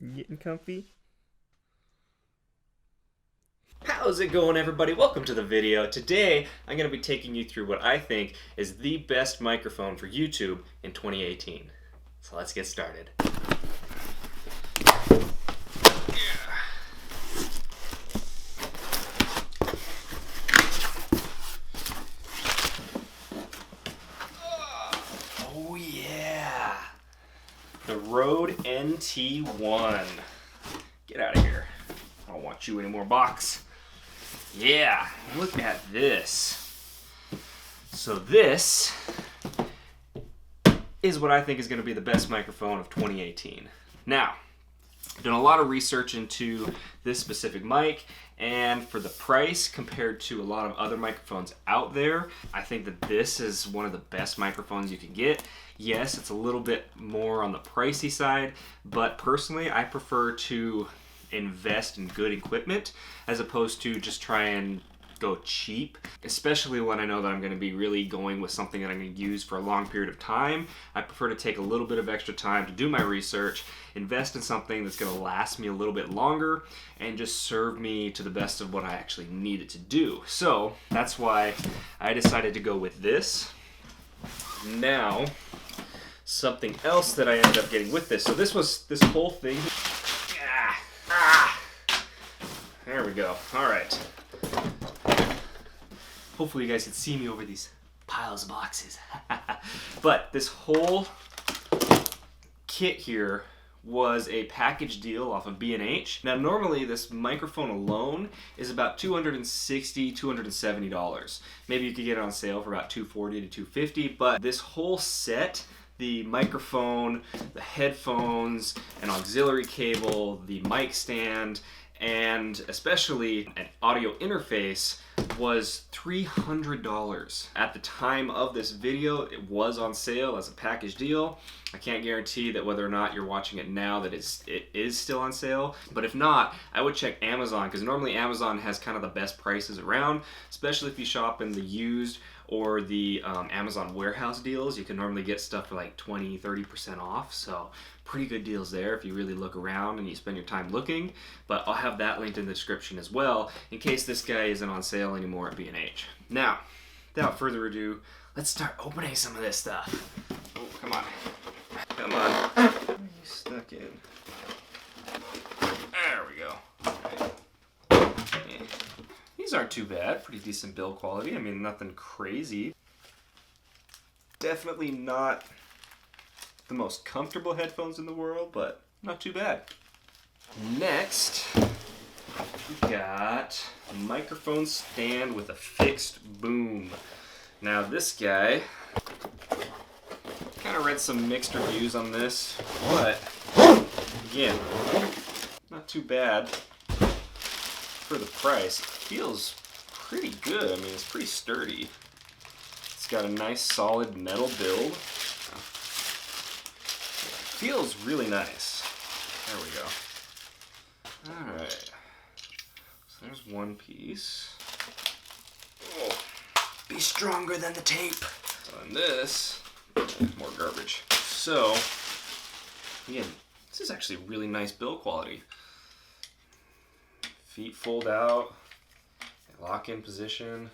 Getting comfy? How's it going, everybody? Welcome to the video. Today I'm going to be taking you through what I think is the best microphone for YouTube in 2018. So let's get started. Oh yeah! The Rode NT1. Get out of here. I don't want you anymore, box. Yeah, look at this. So this is what I think is going to be the best microphone of 2018. Now, I've done a lot of research into this specific mic, and for the price compared to a lot of other microphones out there, I think that this is one of the best microphones you can get. Yes, it's a little bit more on the pricey side, but personally I prefer to invest in good equipment as opposed to just try and go cheap, especially when I know that I'm going to be really going with something that I'm going to use for a long period of time. I prefer to take a little bit of extra time to do my research, invest in something that's going to last me a little bit longer and just serve me to the best of what I actually need it to do. So that's why I decided to go with this. Now, something else that I ended up getting with this. So this whole thing. There we go. All right. Hopefully you guys can see me over these piles of boxes. But this whole kit here was a package deal off of B&H. Now normally this microphone alone is about $260, $270. Maybe you could get it on sale for about $240 to $250, but this whole set, the microphone, the headphones, an auxiliary cable, the mic stand, and especially an audio interface was $300. At the time of this video, it was on sale as a package deal. I can't guarantee that whether or not you're watching it now that it is still on sale, but if not, I would check Amazon, because normally Amazon has kind of the best prices around, especially if you shop in the used or the Amazon warehouse deals. You can normally get stuff for like 20-30% off, so pretty good deals there if you really look around and you spend your time looking. But I'll have that linked in the description as well in case this guy isn't on sale anymore at B&H. Now, without further ado, let's start opening some of this stuff. Oh, come on. Come on. Where are you stuck in? There we go. All right. Yeah. These aren't too bad. Pretty decent build quality. I mean, nothing crazy. Definitely not the most comfortable headphones in the world, but not too bad. Next, we got a microphone stand with a fixed boom. Now this guy, kind of read some mixed reviews on this, but again, not too bad for the price. It feels pretty good. I mean, it's pretty sturdy. It's got a nice solid metal build. Feels really nice. There we go. Alright. So there's one piece. Oh, be stronger than the tape. And this, more garbage. So, again, this is actually really nice build quality. Feet fold out, lock in position.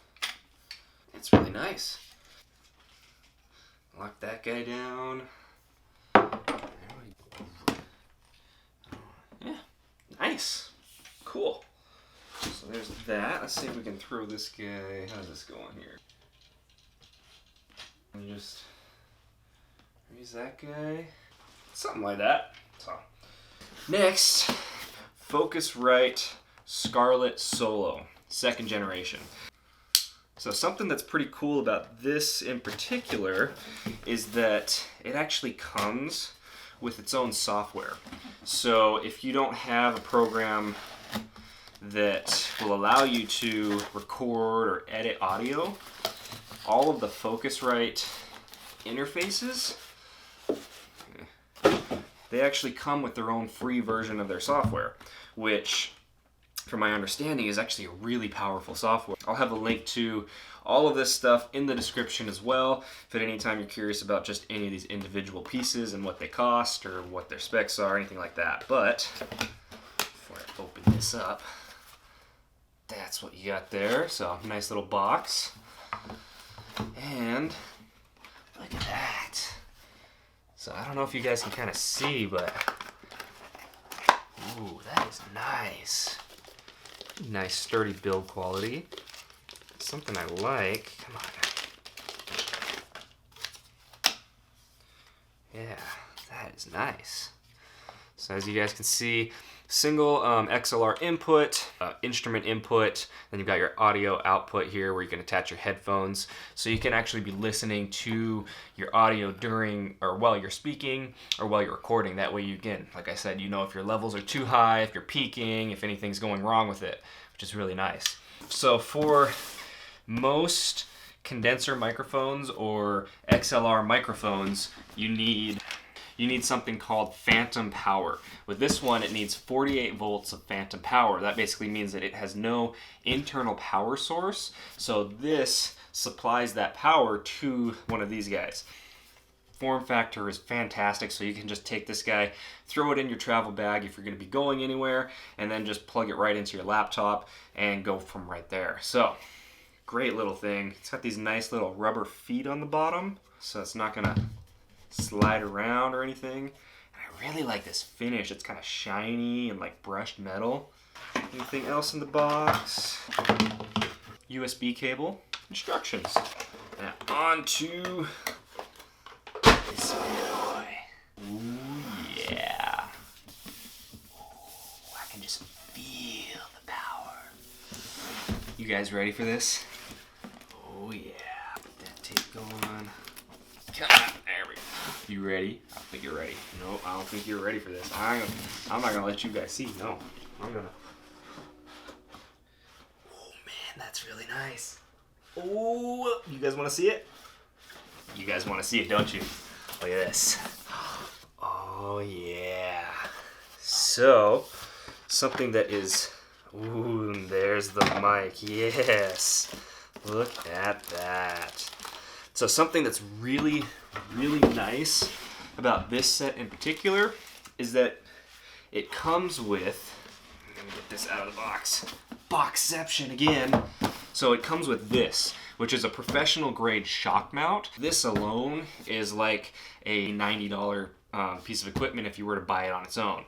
It's really nice. Lock that guy down. Yeah, nice. Cool. So there's that. Let's see if we can throw this guy. How does this go on here? And just use that guy. Something like that. So next, Focusrite Scarlett Solo, 2nd generation. So something that's pretty cool about this in particular is that it actually comes with its own software. So if you don't have a program that will allow you to record or edit audio, all of the Focusrite interfaces, they actually come with their own free version of their software, which from my understanding, is actually a really powerful software. I'll have a link to all of this stuff in the description as well, if at any time you're curious about just any of these individual pieces and what they cost or what their specs are, anything like that. But before I open this up, that's what you got there. So nice little box. And look at that. So I don't know if you guys can kind of see, but ooh, that is nice. Nice sturdy build quality. Something I like. Come on. Yeah, that is nice. So as you guys can see, single XLR input, instrument input, then you've got your audio output here where you can attach your headphones. So you can actually be listening to your audio during or while you're speaking or while you're recording. That way you, again, like I said, you know if your levels are too high, if you're peaking, if anything's going wrong with it, which is really nice. So for most condenser microphones or XLR microphones, you need something called phantom power. With this one, it needs 48 volts of phantom power. That basically means that it has no internal power source. So this supplies that power to one of these guys. Form factor is fantastic, so you can just take this guy, throw it in your travel bag if you're going to be going anywhere, and then just plug it right into your laptop and go from right there. So, great little thing. It's got these nice little rubber feet on the bottom, so it's not going to slide around or anything. And I really like this finish. It's kind of shiny and like brushed metal. Anything else in the box? USB cable, instructions. Now on to this boy. Ooh yeah. Ooh, I can just feel the power. You guys ready for this? Oh yeah. Put that tape going. Come on. There we go. You ready? I think you're ready. No, I don't think you're ready for this. I'm not gonna let you guys see. No, I'm gonna. Oh man, that's really nice. Oh, you guys want to see it? You guys want to see it, don't you? Look at this. Oh yeah. So, something that is. Ooh, there's the mic. Yes. Look at that. So something that's really, really nice about this set in particular is that it comes with, I'm gonna get this out of the box, Boxception again. So it comes with this, which is a professional grade shock mount. This alone is like a $90 piece of equipment if you were to buy it on its own.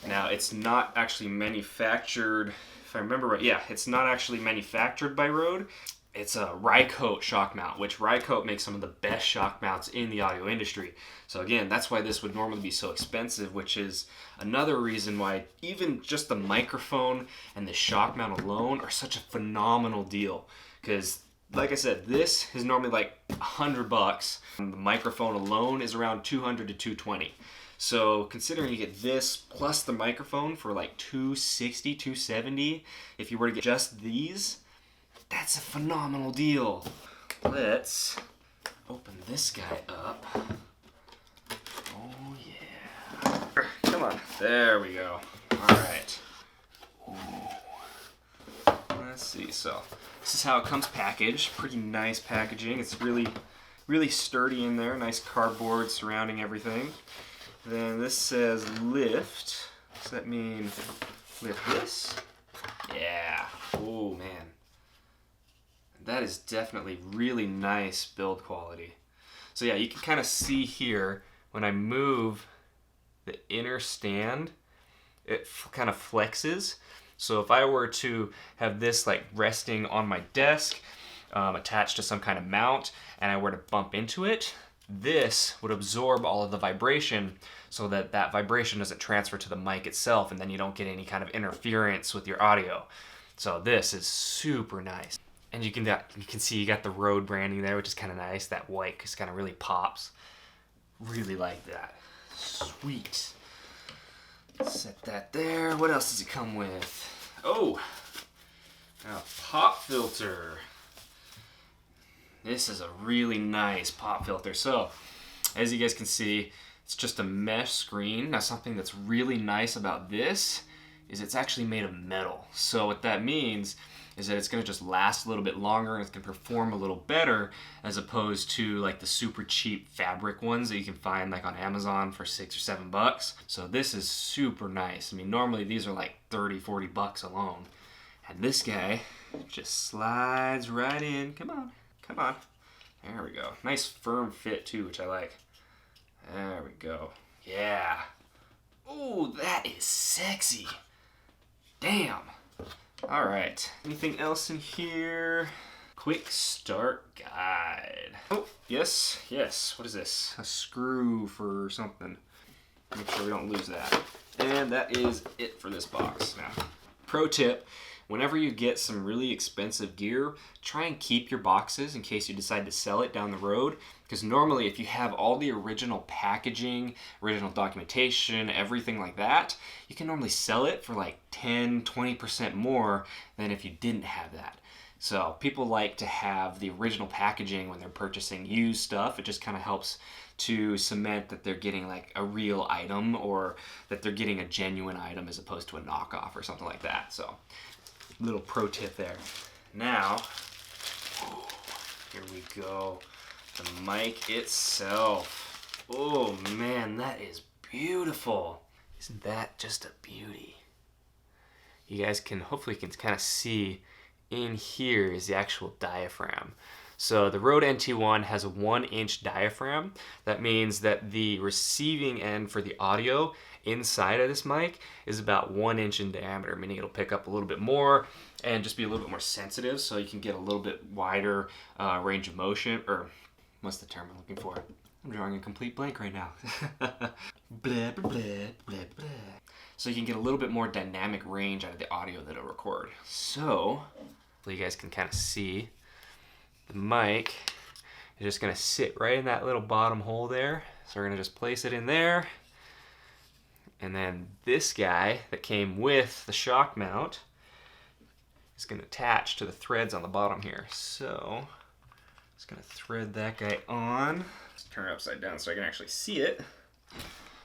Now it's not actually manufactured, if I remember right, yeah, it's not actually manufactured by Rode. It's a Rycote shock mount, which Rycote makes some of the best shock mounts in the audio industry. So again, that's why this would normally be so expensive, which is another reason why even just the microphone and the shock mount alone are such a phenomenal deal. Because like I said, this is normally like $100. The microphone alone is around $200 to $220. So considering you get this plus the microphone for like $260, $270, if you were to get just these, that's a phenomenal deal. Let's open this guy up. Oh yeah. Come on. There we go. Alright. Let's see. So this is how it comes packaged. Pretty nice packaging. It's really, really sturdy in there. Nice cardboard surrounding everything. Then this says lift. Does that mean lift this? Yeah. Oh man. That is definitely really nice build quality. So yeah, you can kind of see here when I move the inner stand, it kind of flexes. So if I were to have this like resting on my desk, attached to some kind of mount, and I were to bump into it, this would absorb all of the vibration so that that vibration doesn't transfer to the mic itself, and then you don't get any kind of interference with your audio. So this is super nice. And you can see you got the Rode branding there, which is kind of nice. That white just kind of really pops. Really like that. Sweet. Set that there. What else does it come with? Oh, a pop filter. This is a really nice pop filter. So, as you guys can see, it's just a mesh screen. Now, something that's really nice about this is it's actually made of metal. So what that means is that it's going to just last a little bit longer and it's going to perform a little better as opposed to like the super cheap fabric ones that you can find like on Amazon for $6 or $7. So this is super nice. I mean, normally these are like 30, 40 bucks alone. And this guy just slides right in. Come on, come on. There we go. Nice firm fit too, which I like. There we go. Yeah. Ooh, that is sexy. Damn. All right. Anything else in here? Quick start guide. Oh, yes, yes. What is this? A screw for something. Make sure we don't lose that. And that is it for this box. Now, pro tip, whenever you get some really expensive gear, try and keep your boxes in case you decide to sell it down the road. Because normally if you have all the original packaging, original documentation, everything like that, you can normally sell it for like 10, 20% more than if you didn't have that. So people like to have the original packaging when they're purchasing used stuff. It just kind of helps to cement that they're getting like a real item or that they're getting a genuine item as opposed to a knockoff or something like that. So little pro tip there. Now, here we go. The mic itself. Oh man, that is beautiful. Isn't that just a beauty? You guys can hopefully kind of see in here is the actual diaphragm. So the Rode NT1 has a 1-inch diaphragm. That means that the receiving end for the audio inside of this mic is about 1 inch in diameter, meaning it'll pick up a little bit more and just be a little bit more sensitive so you can get a little bit wider range of motion, or what's the term I'm looking for? I'm drawing a complete blank right now. Blah, blah, blah, blah, blah. So you can get a little bit more dynamic range out of the audio that it'll record. So you guys can kind of see the mic is just going to sit right in that little bottom hole there. So we're going to just place it in there. And then this guy that came with the shock mount is going to attach to the threads on the bottom here. So just going to thread that guy on. Let's turn it upside down so I can actually see it.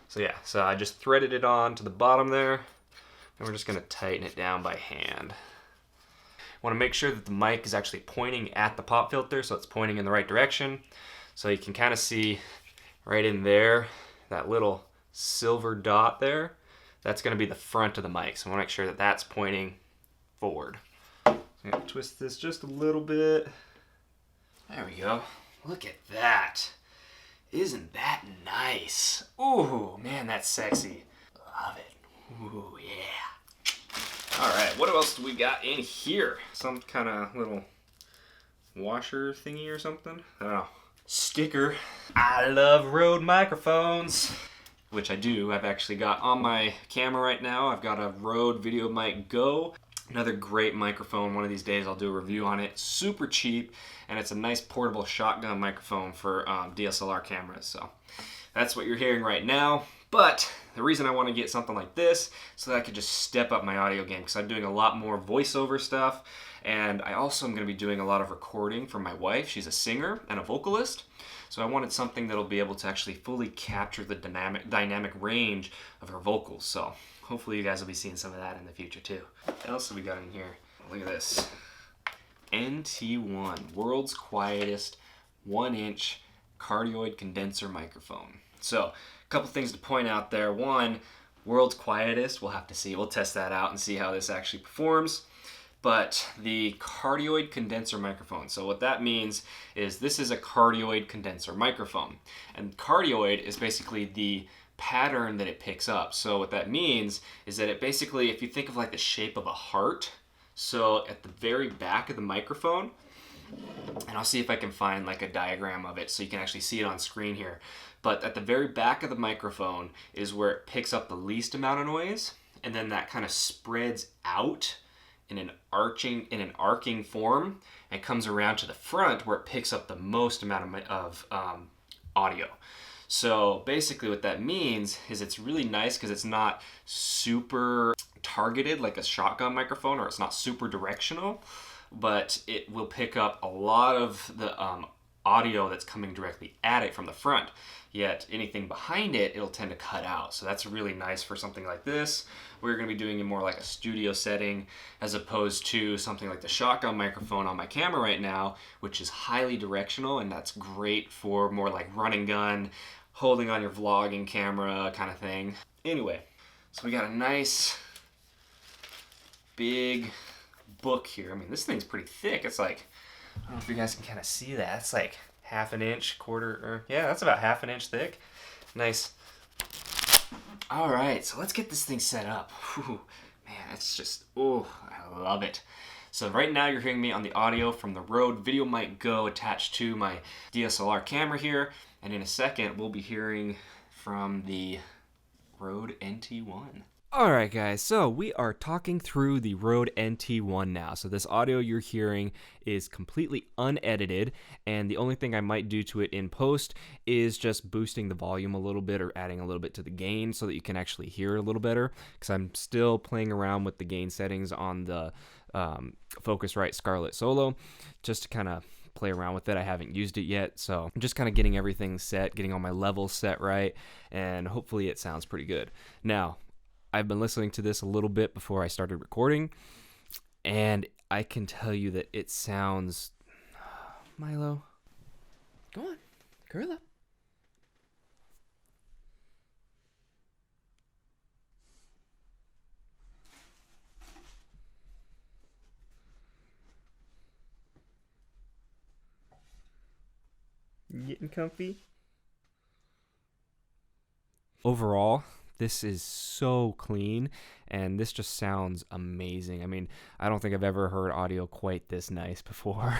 So yeah, so I just threaded it on to the bottom there, and we're just going to tighten it down by hand. Want to make sure that the mic is actually pointing at the pop filter, so it's pointing in the right direction. So you can kind of see right in there, that little silver dot there, that's going to be the front of the mic. So I want to make sure that that's pointing forward. So I'm going to twist this just a little bit. There we go. Look at that. Isn't that nice? Ooh, man, that's sexy. Love it. Ooh, yeah. All right, what else do we got in here? Some kind of little washer thingy or something? I don't know. Sticker. I love Rode microphones, which I do. I've actually got on my camera right now. I've got a Rode VideoMic Go. Another great microphone. One of these days I'll do a review on it. Super cheap, and it's a nice portable shotgun microphone for DSLR cameras. So that's what you're hearing right now. But the reason I want to get something like this so that I could just step up my audio game, because I'm doing a lot more voiceover stuff, and I also am going to be doing a lot of recording for my wife. She's a singer and a vocalist. So I wanted something that'll be able to actually fully capture the dynamic range of her vocals. So hopefully you guys will be seeing some of that in the future too. What else have we got in here? Look at this. NT1, world's quietest 1-inch cardioid condenser microphone. So a couple things to point out there. One, world's quietest, we'll have to see. We'll test that out and see how this actually performs. But the cardioid condenser microphone. So what that means is this is a cardioid condenser microphone. And cardioid is basically the pattern that it picks up. So what that means is that it basically, if you think of like the shape of a heart, so at the very back of the microphone, and I'll see if I can find like a diagram of it so you can actually see it on screen here. But at the very back of the microphone is where it picks up the least amount of noise, and then that kind of spreads out in an arcing form and comes around to the front where it picks up the most amount of audio. So basically what that means is it's really nice because it's not super targeted like a shotgun microphone, or it's not super directional, but it will pick up a lot of the audio that's coming directly at it from the front. Yet anything behind it, it'll tend to cut out. So that's really nice for something like this. We're going to be doing it more like a studio setting as opposed to something like the shotgun microphone on my camera right now, which is highly directional, and that's great for more like run and gun, holding on your vlogging camera kind of thing. Anyway, so we got a nice big book here. I mean, this thing's pretty thick. It's like, I don't know if you guys can kind of see that. It's like half an inch, yeah, that's about half an inch thick. Nice. All right, so let's get this thing set up. Whew, man, it's just, oh, I love it. So right now you're hearing me on the audio from the Rode VideoMic Go attached to my DSLR camera here. And in a second, we'll be hearing from the Rode NT1. Alright guys, so we are talking through the Rode NT1 now. So this audio you're hearing is completely unedited, and the only thing I might do to it in post is just boosting the volume a little bit or adding a little bit to the gain so that you can actually hear it a little better, because I'm still playing around with the gain settings on the Focusrite Scarlett Solo just to kind of play around with it. I haven't used it yet, so I'm just kind of getting everything set, getting all my levels set right, and hopefully it sounds pretty good. Now, I've been listening to this a little bit before I started recording, and I can tell you that it sounds... Milo, go on, curl up. You getting comfy? Overall, this is so clean, and this just sounds amazing. I mean, I don't think I've ever heard audio quite this nice before.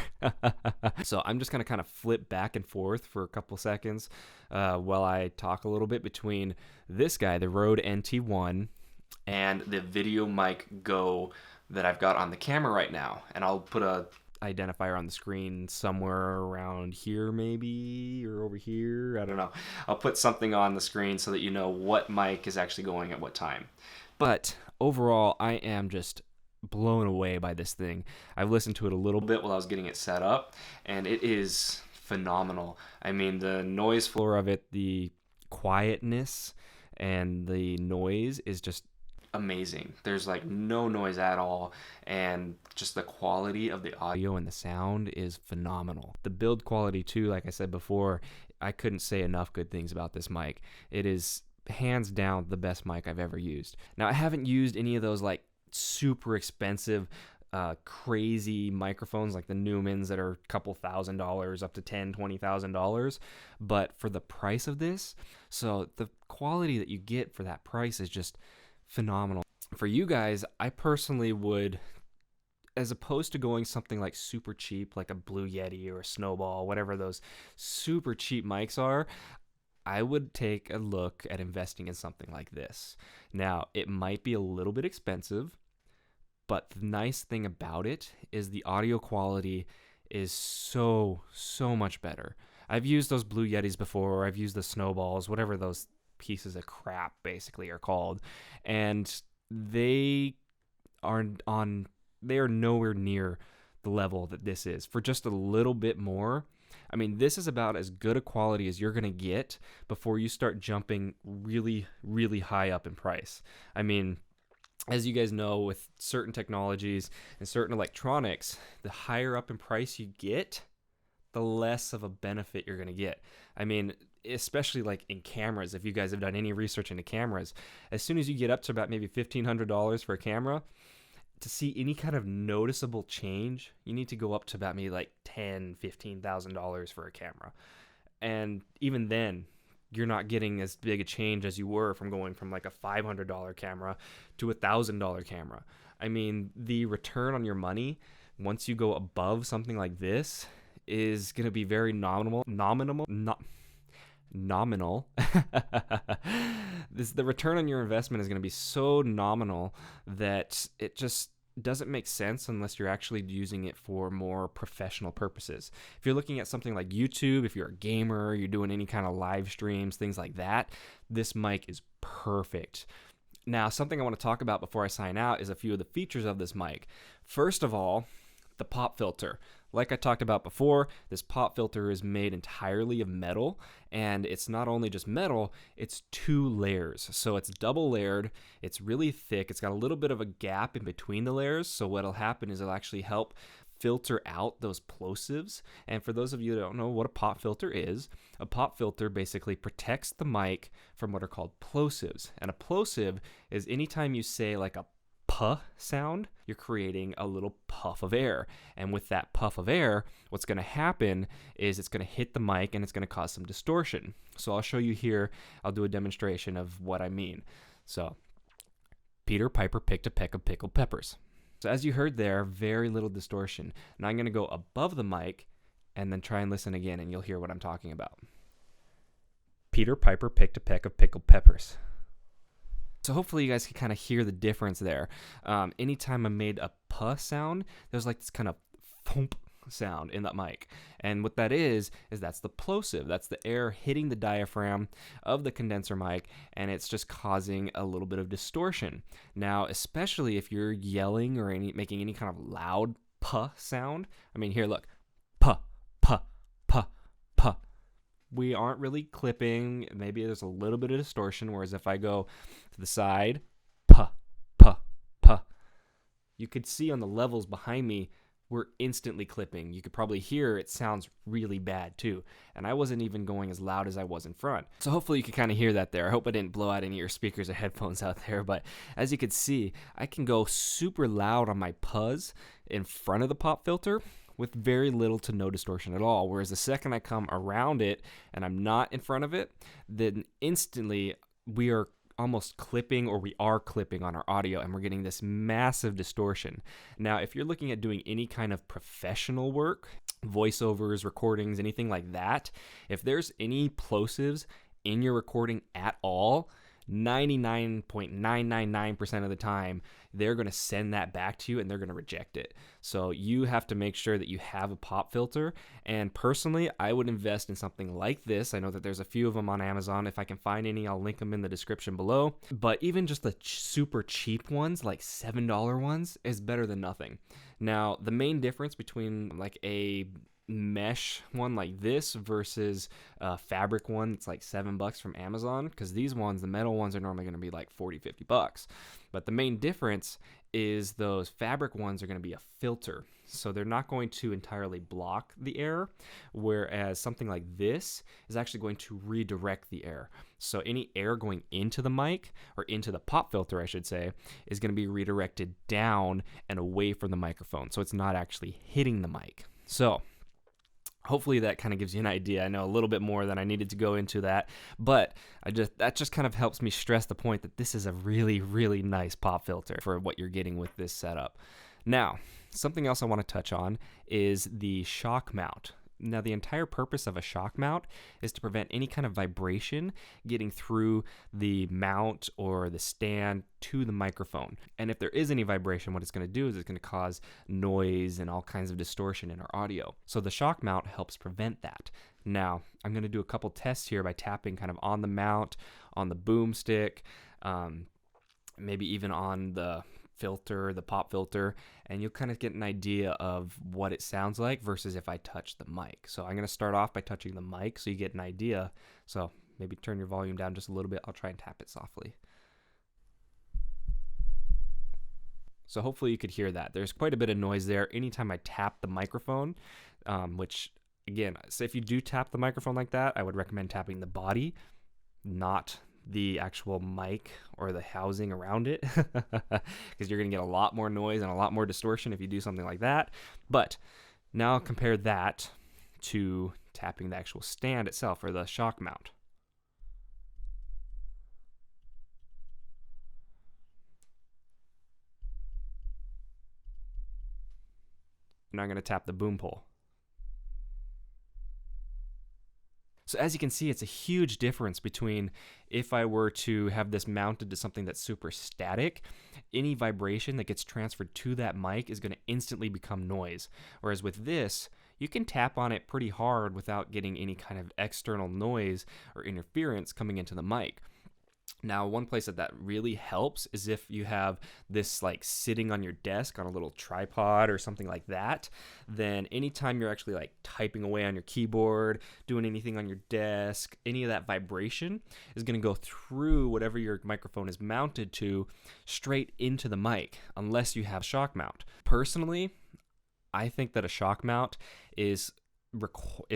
So I'm just going to kind of flip back and forth for a couple seconds while I talk a little bit between this guy, the Rode NT1, and the VideoMic Go that I've got on the camera right now. And I'll put a identifier on the screen somewhere around here maybe, or over here, I don't know. I'll put something on the screen so that you know what mic is actually going at what time. But overall, I am just blown away by this thing. I've listened to it a little bit while I was getting it set up, and it is phenomenal. I mean, the noise floor of it, the quietness and the noise is just amazing. There's like no noise at all, and just the quality of the audio and the sound is phenomenal. The build quality too, like I said before, I couldn't say enough good things about this mic. It is hands down the best mic I've ever used. Now, I haven't used any of those like super expensive crazy microphones like the Newmans that are a couple $1,000 up to $10,000-$20,000, but for the price of this, so the quality that you get for that price is just phenomenal. For you guys, I personally would, as opposed to going something like super cheap, like a Blue Yeti or a Snowball, whatever those super cheap mics are, I would take a look at investing in something like this. Now, it might be a little bit expensive, but the nice thing about it is the audio quality is so much better. I've used those Blue Yetis before, I've used the Snowballs, whatever those pieces of crap basically are called, and they are nowhere near the level that this is. For just a little bit more, I mean, this is about as good a quality as you're gonna get before you start jumping really high up in price. I mean, as you guys know, with certain technologies and certain electronics, the higher up in price you get, the less of a benefit you're gonna get. I mean, especially like in cameras, if you guys have done any research into cameras, as soon as you get up to about maybe $1,500 for a camera, to see any kind of noticeable change, you need to go up to about maybe like $10,000-$15,000 for a camera. And even then, you're not getting as big a change as you were from going from like a $500 camera to a $1,000 camera. I mean, the return on your money, once you go above something like this, is going to be very nominal. The return on your investment is going to be so nominal that it just doesn't make sense unless you're actually using it for more professional purposes. If you're looking at something like YouTube, if you're a gamer, you're doing any kind of live streams, things like that, this mic is perfect. Now, something I want to talk about before I sign out is a few of the features of this mic. First of all, the pop filter. Like I talked about before, this pop filter is made entirely of metal, and it's not only just metal, it's 2 layers. So it's double layered, it's really thick, it's got a little bit of a gap in between the layers, so what'll happen is it'll actually help filter out those plosives. And for those of you that don't know what a pop filter is, a pop filter basically protects the mic from what are called plosives. And a plosive is anytime you say like a puh sound, you're creating a little puff of air. And with that puff of air, what's going to happen is it's going to hit the mic and it's going to cause some distortion. So I'll show you here, I'll do a demonstration of what I mean. So, Peter Piper picked a peck of pickled peppers. So as you heard there, very little distortion. Now I'm going to go above the mic and then try and listen again and you'll hear what I'm talking about. Peter Piper picked a peck of pickled peppers. So hopefully you guys can kind of hear the difference there. Anytime I made a puh sound, there's like this kind of thump sound in that mic. And what that is that's the plosive. That's the air hitting the diaphragm of the condenser mic, and it's just causing a little bit of distortion. Now, especially if you're yelling or making any kind of loud puh sound. I mean, here, look. Puh, puh, puh, puh. We aren't really clipping. Maybe there's a little bit of distortion, whereas if I go to the side, puh, puh, puh, you could see on the levels behind me, we're instantly clipping. You could probably hear it sounds really bad too. And I wasn't even going as loud as I was in front. So hopefully you could kind of hear that there. I hope I didn't blow out any of your speakers or headphones out there. But as you can see, I can go super loud on my puhs in front of the pop filter with very little to no distortion at all. Whereas the second I come around it and I'm not in front of it, then instantly we are almost clipping, or we are clipping on our audio, and we're getting this massive distortion. Now, if you're looking at doing any kind of professional work, voiceovers, recordings, anything like that, if there's any plosives in your recording at all, 99.999% of the time, they're going to send that back to you and they're going to reject it. So you have to make sure that you have a pop filter. And personally, I would invest in something like this. I know that there's a few of them on Amazon. If I can find any, I'll link them in the description below. But even just the super cheap ones, like $7 ones, is better than nothing. Now, the main difference between like a mesh one like this versus a fabric one that's like $7 from Amazon, because these ones, the metal ones, are normally going to be like 40-50 bucks. But the main difference is those fabric ones are going to be a filter, so they're not going to entirely block the air, whereas something like this is actually going to redirect the air. So any air going into the mic, or into the pop filter I should say, is going to be redirected down and away from the microphone, so it's not actually hitting the mic. So hopefully that kind of gives you an idea. I know a little bit more than I needed to go into that, but that just kind of helps me stress the point that this is a really, really nice pop filter for what you're getting with this setup. Now, something else I want to touch on is the shock mount. Now, the entire purpose of a shock mount is to prevent any kind of vibration getting through the mount or the stand to the microphone. And if there is any vibration, what it's going to do is it's going to cause noise and all kinds of distortion in our audio. So the shock mount helps prevent that. Now, I'm going to do a couple tests here by tapping kind of on the mount, on the boom stick, maybe even on the filter, the pop filter, and you'll kind of get an idea of what it sounds like versus if I touch the mic. So I'm going to start off by touching the mic so you get an idea. So maybe turn your volume down just a little bit. I'll try and tap it softly. So hopefully you could hear that. There's quite a bit of noise there anytime I tap the microphone, which again, so if you do tap the microphone like that, I would recommend tapping the body, not the actual mic or the housing around it, because you're going to get a lot more noise and a lot more distortion if you do something like that. But now compare that to tapping the actual stand itself, or the shock mount. Now I'm going to tap the boom pole. So as you can see, it's a huge difference between if I were to have this mounted to something that's super static, any vibration that gets transferred to that mic is going to instantly become noise. Whereas with this, you can tap on it pretty hard without getting any kind of external noise or interference coming into the mic. Now, one place that really helps is if you have this like sitting on your desk on a little tripod or something like that, then anytime you're actually like typing away on your keyboard, doing anything on your desk, any of that vibration is going to go through whatever your microphone is mounted to straight into the mic, unless you have a shock mount. Personally, I think that a shock mount is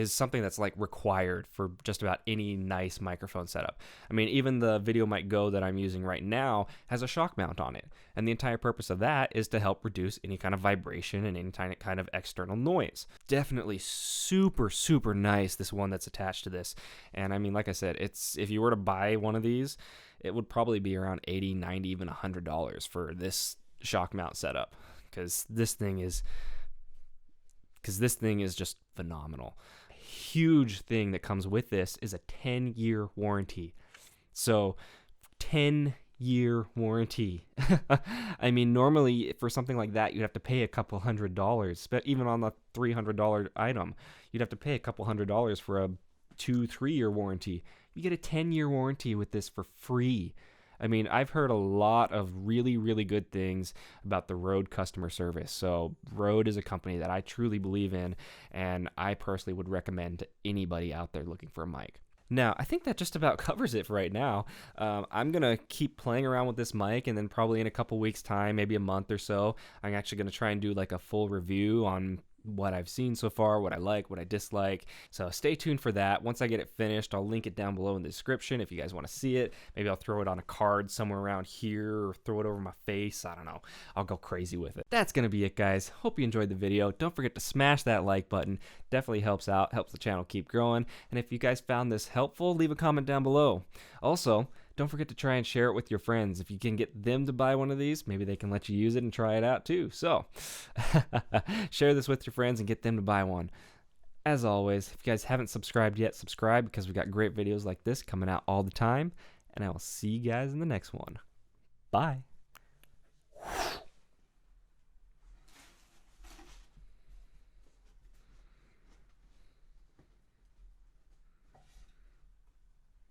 something that's like required for just about any nice microphone setup. I mean, even the VideoMic Go that I'm using right now has a shock mount on it. And the entire purpose of that is to help reduce any kind of vibration and any kind of external noise. Definitely super, super nice, this one that's attached to this. And I mean, like I said, if you were to buy one of these, it would probably be around $80, $90, even $100 for this shock mount setup. Because this thing is just phenomenal. Huge thing that comes with this is a 10-year warranty. So 10-year warranty. I mean, normally for something like that, you'd have to pay a couple $100s, but even on the $300 item, you'd have to pay a couple $100 for a 2-3 year warranty. You get a 10-year warranty with this for free. I mean, I've heard a lot of really, really good things about the Rode customer service. So Rode is a company that I truly believe in, and I personally would recommend to anybody out there looking for a mic. Now, I think that just about covers it for right now. I'm going to keep playing around with this mic, and then probably in a couple weeks' time, maybe a month or so, I'm actually going to try and do like a full review on what I've seen so far, what I like, what I dislike. So stay tuned for that. Once I get it finished, I'll link it down below in the description if you guys want to see it. Maybe I'll throw it on a card somewhere around here or throw it over my face. I don't know. I'll go crazy with it. That's going to be it, guys. Hope you enjoyed the video. Don't forget to smash that like button. Definitely helps out, helps the channel keep growing. And if you guys found this helpful, leave a comment down below. Also, don't forget to try and share it with your friends. If you can get them to buy one of these, maybe they can let you use it and try it out too. So, share this with your friends and get them to buy one. As always, if you guys haven't subscribed yet, subscribe because we've got great videos like this coming out all the time. And I will see you guys in the next one. Bye.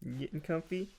You getting comfy?